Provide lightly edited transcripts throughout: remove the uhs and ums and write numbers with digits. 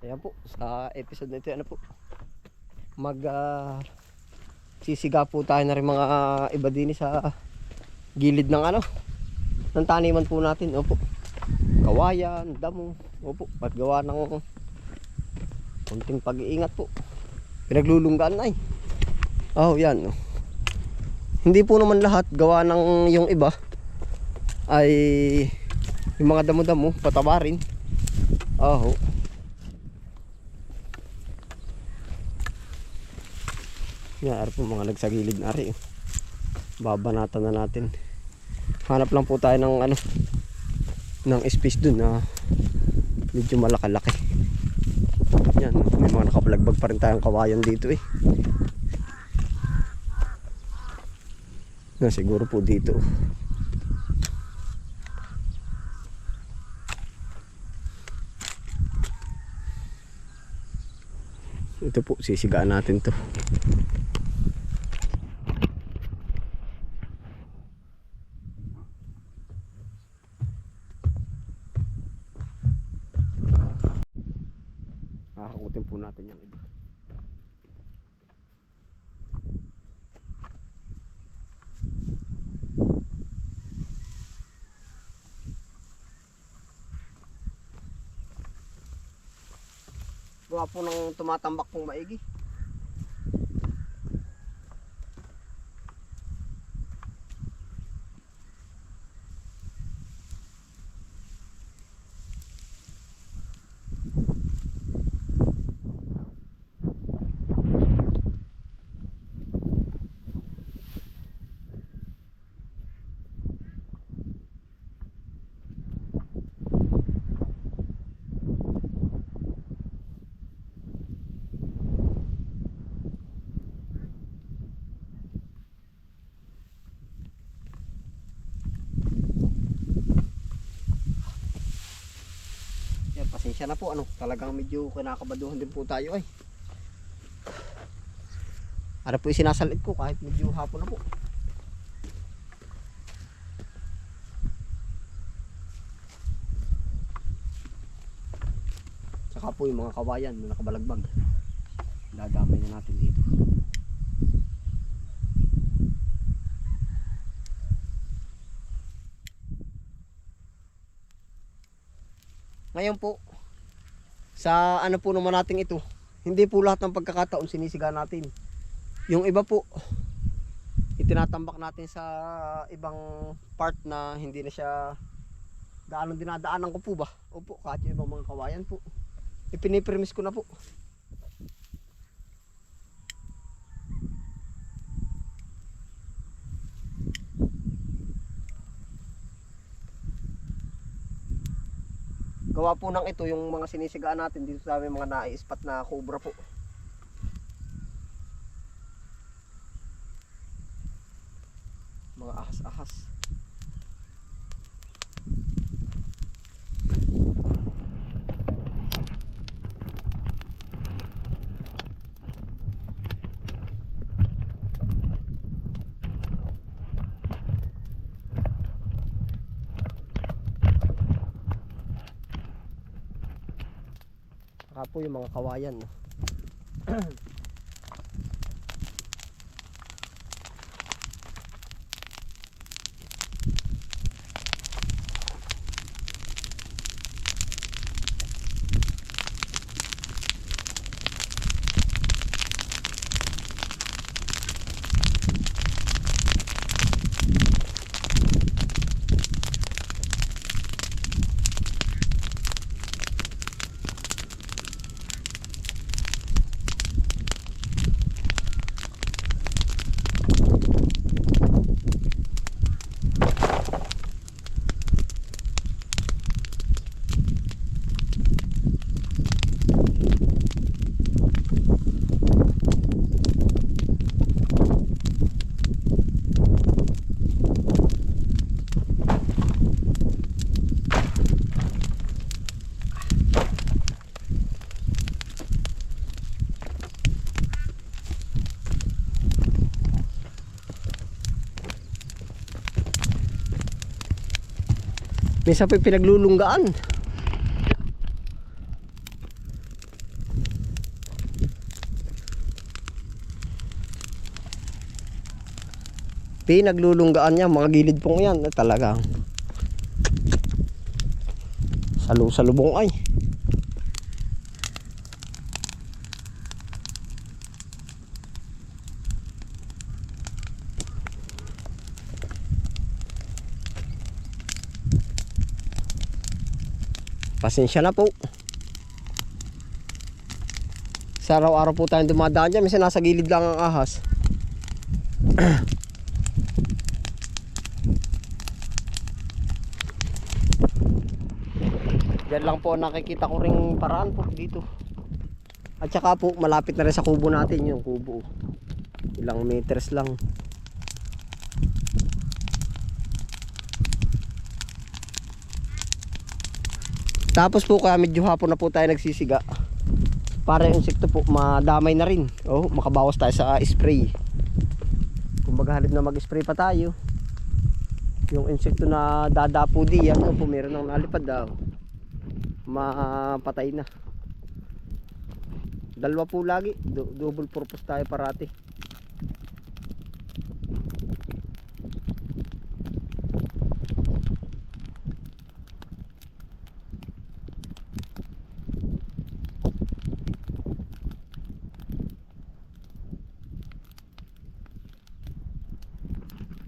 Ayan po, sa episode na ito, ano po, sisiga po tayo na rin mga iba din sa gilid ng ng taniman po natin. Opo, kawayan, damo. Opo, paggawa ng konting pag-iingat po. Pinaglulunggaan na Oh, yan. Hindi po naman lahat gawa ng yung iba ay yung mga damo-damo, patawarin. Oh. Yan, po mga nagsagilid na rin. Babanatan na natin. Hanap lang po tayo ng ng space dun na medyo malaki-laki. Yan, may mga nakapalagbag pa rin tayong kawayan dito na siguro po dito. Ito po, sisigaan natin to. Kakakutin po natin yung iba. Gawa po ng tumatambak pong maigi. Pasensya na po, talagang medyo kinakabaduhan din po tayo po sinasalit ko kahit medyo hapon na po. Saka po yung mga kawayan na nakabalagbag, dadamay na natin dito. Ngayon po, sa po naman natin ito, hindi po lahat ng pagkakataon sinisiga natin. Yung iba po, itinatambak natin sa ibang part na hindi na siya dinadaanan ko po ba? Opo, kahit yung ibang mga kawayan po. Ipinipremise ko na po. Gawa po ng ito yung mga sinisigaan natin dito sa mga nai-spot na cobra po. Mga ahas-ahas. Saka po yung mga kawayan. Minsan po pinaglulunggaan. Pinaglulunggaan niya, mga gilid pong yan. Talagang salubong ay. Pasensya na po. Sa araw-araw po tayong dumadaan dyan. Minsan nasa gilid lang ang ahas. Yan lang po nakikita ko ring paraan po dito. At saka po malapit na rin sa kubo natin yung kubo. Ilang meters lang. Tapos po kaya medyo hapon na po tayo nagsisiga. Para yung insekto po madamay na rin. Oh, makabawas tayo sa spray. Kumbaga halip na mag-spray pa tayo. Yung insekto na dadapo diyan, oh, po meron nang nalipad daw. Mapatay na. Dalawa po lagi, double purpose tayo parati.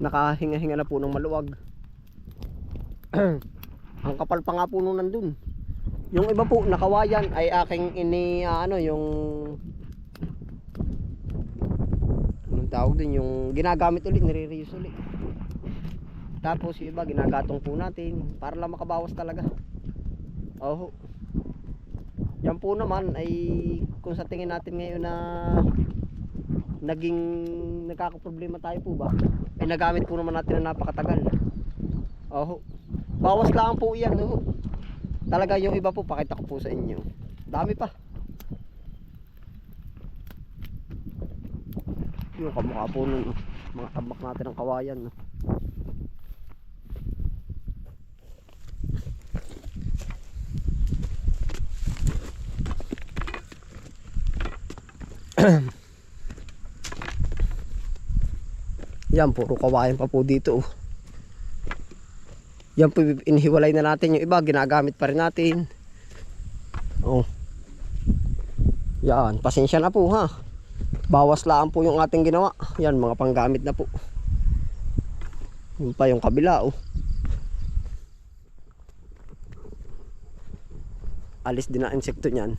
Nakahinga-hinga na po ng maluwag. Ang kapal pa nga po nung nandun. Yung iba po nakawayan ay aking yung anong tawag din, yung ginagamit ulit, nire-reuse ulit. Tapos yung iba ginagatong po natin para lang makabawas talaga. Oh. Yan po naman ay kung sa tingin natin ngayon na naging nagkakaproblema tayo po ba, ay nagamit po naman natin na napakatagal. Oh. Bawas lang po yan. Oh. Talaga yung iba po pakita ko po sa inyo. Dami pa. Yung kamukha po nun, mga tabak natin ng kawayan. Yan, puro kawayan pa po dito. Yan po, inihiwalay na natin. Yung iba ginagamit pa rin natin. Oh. Yan, pasensya na po ha. Bawas lang po yung ating ginawa. Yan, mga panggamit na po. Yun pa yung kabila. Oh. Alis din ang insekto niyan.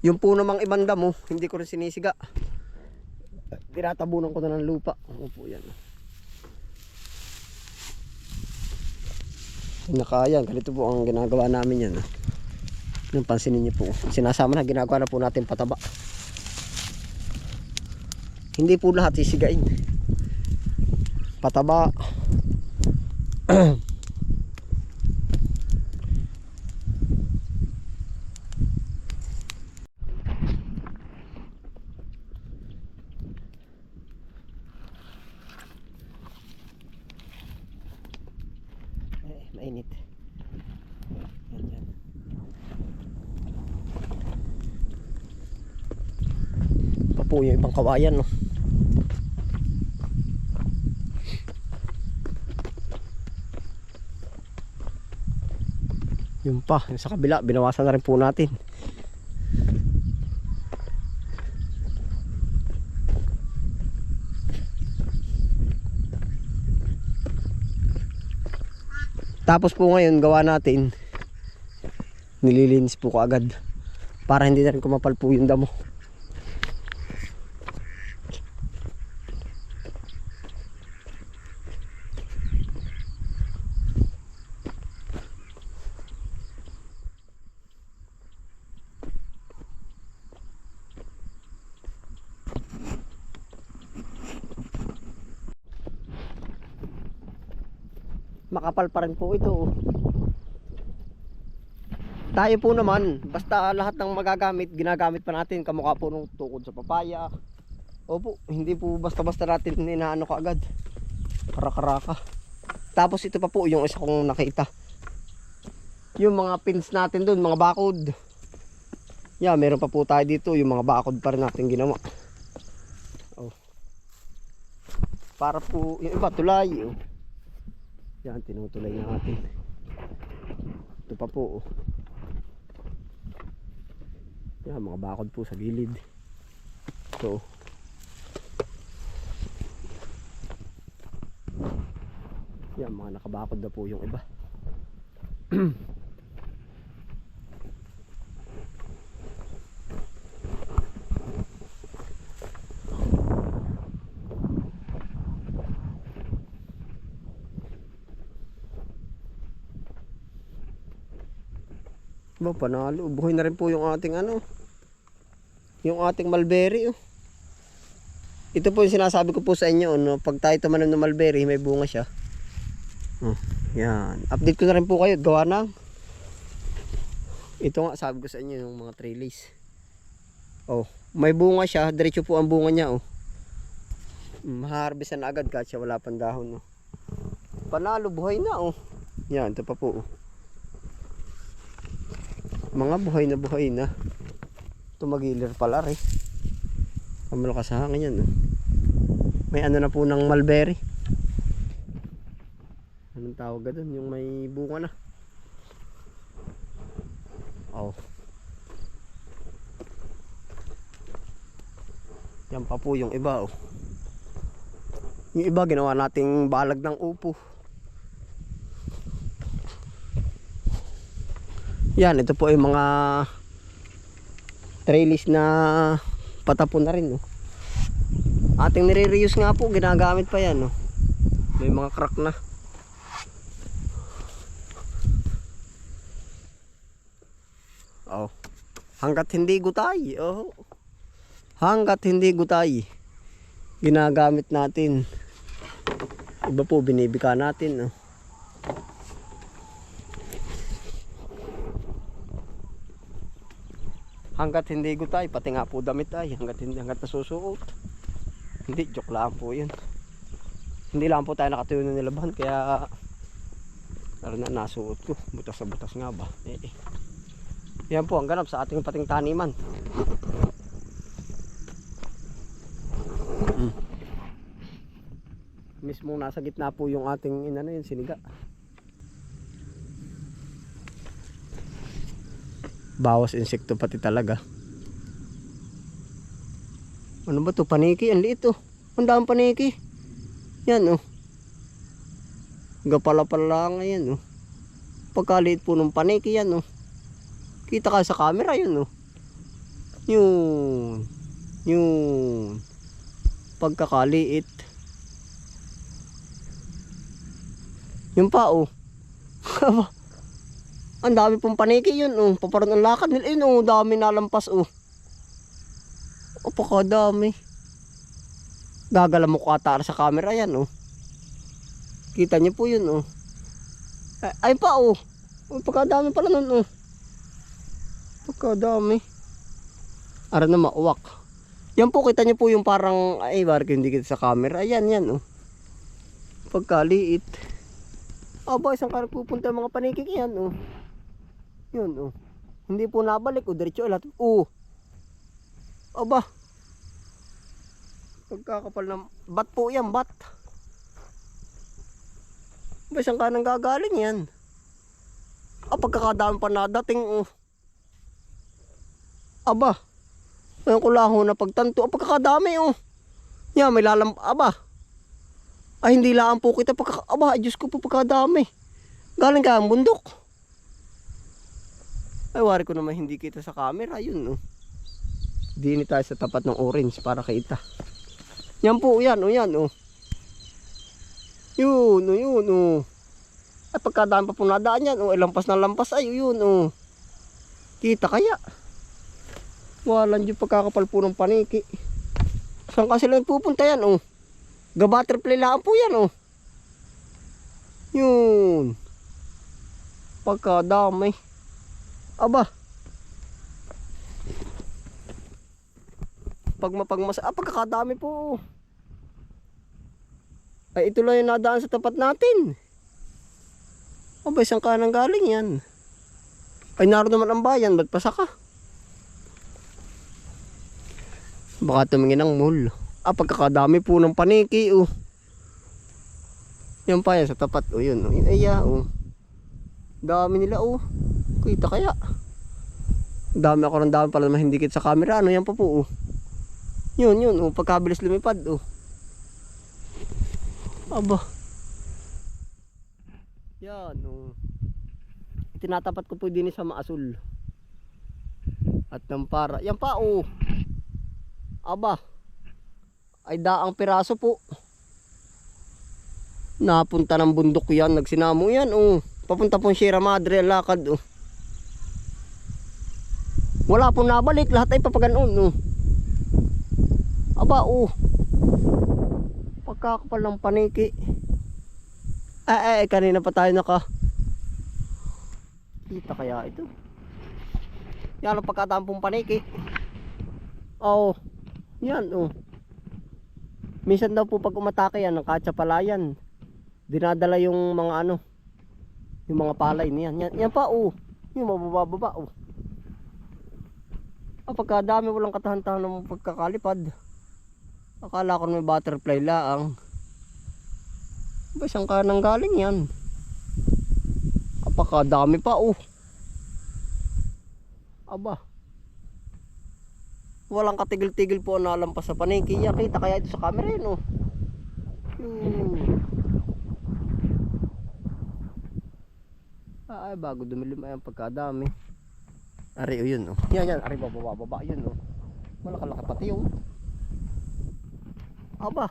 Yung po namang ibang damo, hindi ko rin sinisiga. Tinatabunan ko na ng lupa. Ano po yan? Nakayan, ganito po ang ginagawa namin yan. Yung pansinin niyo po. Sinasama na, ginagawa na po natin pataba. Hindi po lahat sisigain. Pataba. Mainit. Yan. Pa po yung ibang kawayan, no. Yung pa, yung sa kabila, binawasan na rin po natin. Tapos po ngayon gawa natin, nililinis po kaagad para hindi na rin kumapal po yung damo. Makapal pa rin po ito. Tayo po naman, basta lahat ng magagamit, ginagamit pa natin. Kamukha po nung tukod sa papaya Opo, hindi po basta-basta natin inaano ka agad. Karakaraka. Tapos ito pa po yung isa kong nakita. Yung mga pins natin doon, mga bakod. Yeah, meron pa po tayo dito. Yung mga bakod pa rin natin ginawa. Oh. Para po, yung iba tulay. Oh. Yan, tinutulay natin. Ito pa po. Oh. Yan, mga bakod po sa gilid. So, yan, mga nakabakod na po yung iba. Ba, panalo. Buhay na rin po yung ating ano. Yung ating mulberry. Oh. Ito po yung sinasabi ko po sa inyo. No? Pag tayo tumanim ng mulberry, may bunga siya. Oh, yan. Update ko na rin po kayo. Gawa na. Ito nga, sabi ko sa inyo yung mga trellis. Oh, may bunga siya. Diretso po ang bunga niya. Oh. Maharvestan na agad kahit siya wala pang dahon. Oh. Panalo, buhay na. Oh. Yan, ito pa po. Oh. Mga buhay na tumagilir pala rin. Malakas sa hangin yan. No? May ano na po ng mulberry. Anong tawag doon? Yung may bunga na. Oh. Yan pa po yung iba. Oh. Yung iba ginawa nating balag ng upo. Yan, ito po ay mga trellis na patapon na rin. No? Ating nire-reuse nga po, ginagamit pa yan. No? May mga crack na. Oh. Hanggat hindi gutay. Oh. Hanggat hindi gutay, ginagamit natin. Iba po, binibika natin. No? Hanggat hindi gutay, pati nga po damit ay hanggat nasusuot. Hindi, joke lang po yun. Hindi lang po tayo nakatuyo ng nilabahan, kaya na nasuot ko. Butas sa butas nga ba. Yan po ang ganap sa ating pating taniman. Mismo nasa gitna po yung ating inano yun, siniga. Bawas insekto pati talaga. Ano ba to? Paniki. Ang liit oh. Ang daming paniki. Yan oh. Gapala-pala nga yan oh. Pagkaliit po ng paniki yan oh. Kita ka sa camera yun oh. Yun. Pagkakaliit. Yun pa oh. Ang dami pong paniki yun oh. Paparoon ang lakad nila yun oh. Dami nalampas oh. Pakadami. Gagala mo ko ata sa camera yan oh. Kita niyo po yun oh. Ay pa oh. Pagkadami pala nun oh. Pagkadami. Ara na mauwak. Yan po, kita niyo po yung parang ay barko hindi kita sa camera. Ayan yan oh. Pagkaliit. Aba, isang karang pupunta mga paniki yan oh. Yun oh. Hindi po nabalik oh. Diretso lahat. Oh. Aba. Pagkakapal ng bat po yan, bat. Ba siyang kanang gagaling yan. Pagkakadami pa na dating oh. Aba. Ngayon ko lang na pagtanto. Pagkakadami oh. Yan, may lalam. Aba. Ay hindi lang po kita aba, Diyos ko po pagkadami. Galing ka ang bundok. Ay wari ko naman hindi kita sa camera. Yun oh. Dini tayo sa tapat ng orange para kita. Yan po, yan oh, yan oh. Yun oh. Ay pagkadami pa po nadaan yan oh. Ay lampas na lampas ay yun oh. Kita kaya. Walang yung pagkakapal po ng paniki. Saan kasi lang pupunta yan oh. Gabaterplay lang po yan oh. Yun. Pagkadami. Aba. Pagkakadami po. Ay ito lang yung nadaan sa tapat natin. Abay, saan ka nang galing yan? Ay naroon naman ang bayan, ba't pasaka? Baka tumingin ng mall. Pagkakadami po ng paniki oh. Yan pa yan sa tapat oh, yun oh. Ay oh. Dami nila oh. Kita kaya. Dami ako ng dami pala naman hindi kita sa camera. Ano yan pa po oh. Yun oh, pagkabilis lumipad oh. Aba. Yan oh. Tinatapat ko po din sa maasul. At ng para. Yan pa oh. Aba. Ay daang piraso po. Napunta ng bundok yan. Nagsinamo yan oh. Papunta pong Sierra Madre ang lakad oh. Wala pong nabalik. Lahat ay papaganon oh. Aba oh. Pagkakapal ng paniki. Kanina pa tayo kita kaya ito. Yan ang pagkatampong paniki. Oh. Yan oh. Minsan daw po pag umatake yan ng katsapalayan, dinadala yung mga ano, yung mga palay niyan. Yan pa oh. Yung mababa oh. Pagkadami walang katahan-tahan ng pagkakalipad. Akala ko may butterfly laang. Ba saan ka nang galing yan? Apakadami pa oh. Aba. Walang katigil-tigil po na lampas sa paniki. Kita kaya ito sa camera yun oh. Ay bago dumilim ay ang pagkadami. Ari oh yun oh. Yan ari baba yun oh. Malaki-laki pati yung. Aba.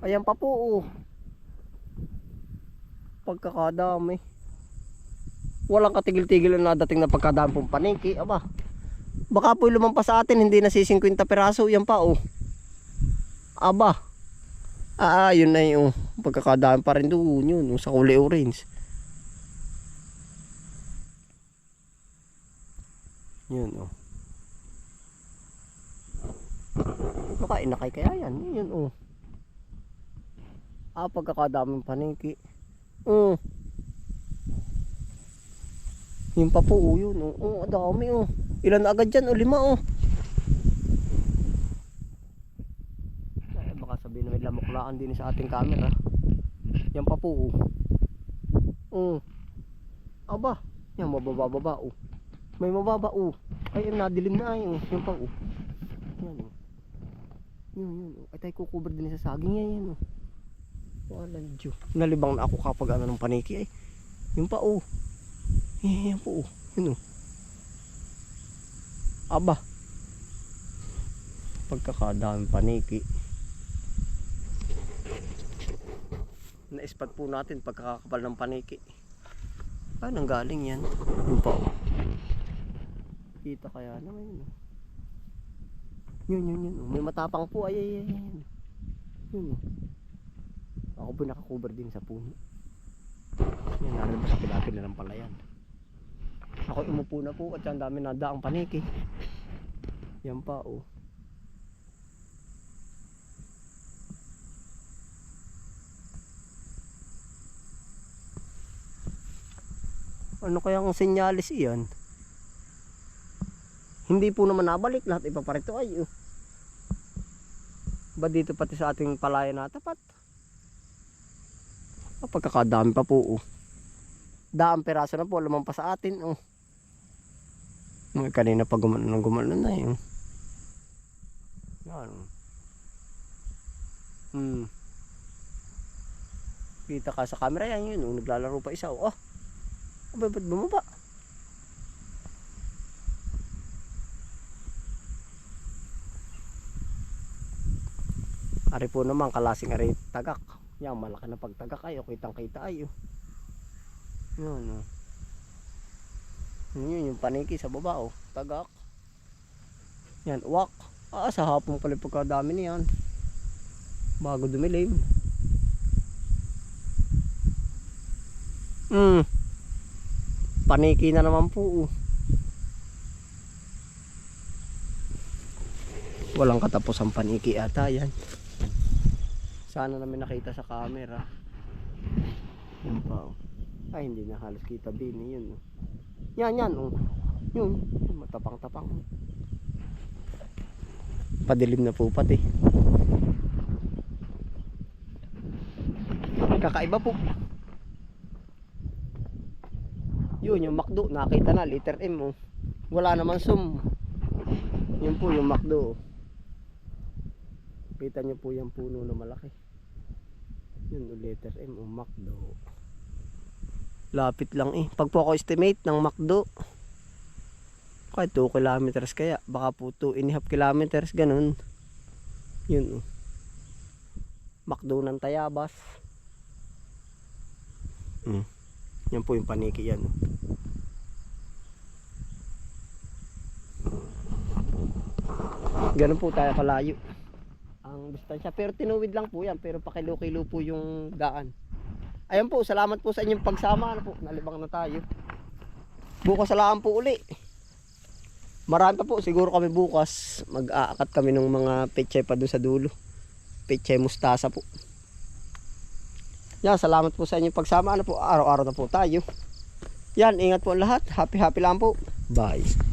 Ayan pa po oh. Pagkakadami. Walang katigil-tigil na dating na pagkadami pong paniki. Aba. Baka po lumampas sa atin hindi na si 50 piraso. Yan pa oh. Aba. Yun na yung pagkakadami pa rin doon yun sa kulay orange. Yun oh. Baka inakay kaya yan. Yun oh. Pagkakadaming paniki. Yun pa po oh, yun oh. Dami oh. Ilan agad dyan oh, 5 oh. Baka sabihin na may lamuklaan din sa ating camera. Yan pa po oh. Aba. Yan mababa oh. May mababa oh. Ay nadilim na ay oh. Yan pa oh. Yan oh. Yun oh. Ay tayo kukuber din sa saging yan oh. Walang Diyo. Nalibang na ako kapag ano ng paniki ay. Yun pa oh. Yan po oh. Yun oh. Aba. Pagkakadaming paniki. Na-spot po natin pagkakapal ng paniki. Ay nanggaling yan. Yun pa oh. Kita kaya naman yun oh. Yun oh. May matapang po ay. Yun oh. Ako po nakakover din sa puno. Yan, naroon sa pilapil na ng palayan. Ako umupo na po at yan dami nadaang paniki. Yan pa oh. Ano kayang senyalis iyan? Hindi po naman nabalik. Lahat ipaparito ay oh. Ba dito pati sa ating palayan na tapat? Pagkakadami pa po oh. Daang peraso na po lumampas sa atin oh. Kanina pa gumano na yun. Yan. Kita ka sa camera yan yun oh. Naglalaro pa isa oh. Abay ba't bumaba? Ari po naman kalasing ari tagak. Yan malaki na pagtagak ay kitang kita ay oh. Yun oh. Yun yung paniki sa baba oh. Tagak. Yan uwak. Sa hapon pala pagkadami niyan. Bago dumilim. Paniki na naman po oh. Walang katapos ang paniki ata yan. Sana namin nakita sa camera. Yun pa oh. Ay hindi na halos kita din yun oh. Yan oh. Yun matapang-tapang. Padilim na po pati. Kakaiba po. Yun yung McDo, nakita na letter M oh. Wala naman sum. Yun po yung McDo. Kita nyo po yung puno na malaki. Yun yung letter M o McDo. Lapit lang eh. Pag po ako estimate ng McDo, kahit 2 kilometers kaya. Baka po 2.5 kilometers ganun. Yun oh. McDo ng Tayabas. Yan po yung paniki yan oh. Ganun po tayo kalayo ang distansya, pero tinuwid lang po yan, pero pakilo-kilo po yung daan. Ayan po, salamat po sa inyong pagsama. Ano po, nalibang na tayo. Bukas salaan po uli. Marami pa po, siguro kami bukas mag-aakat kami ng mga pechay pa doon sa dulo. Pechay mustasa po. Yan, salamat po sa inyong pagsama. Ano po, araw-araw na po tayo. Yan, ingat po lahat. Happy lang po. Bye.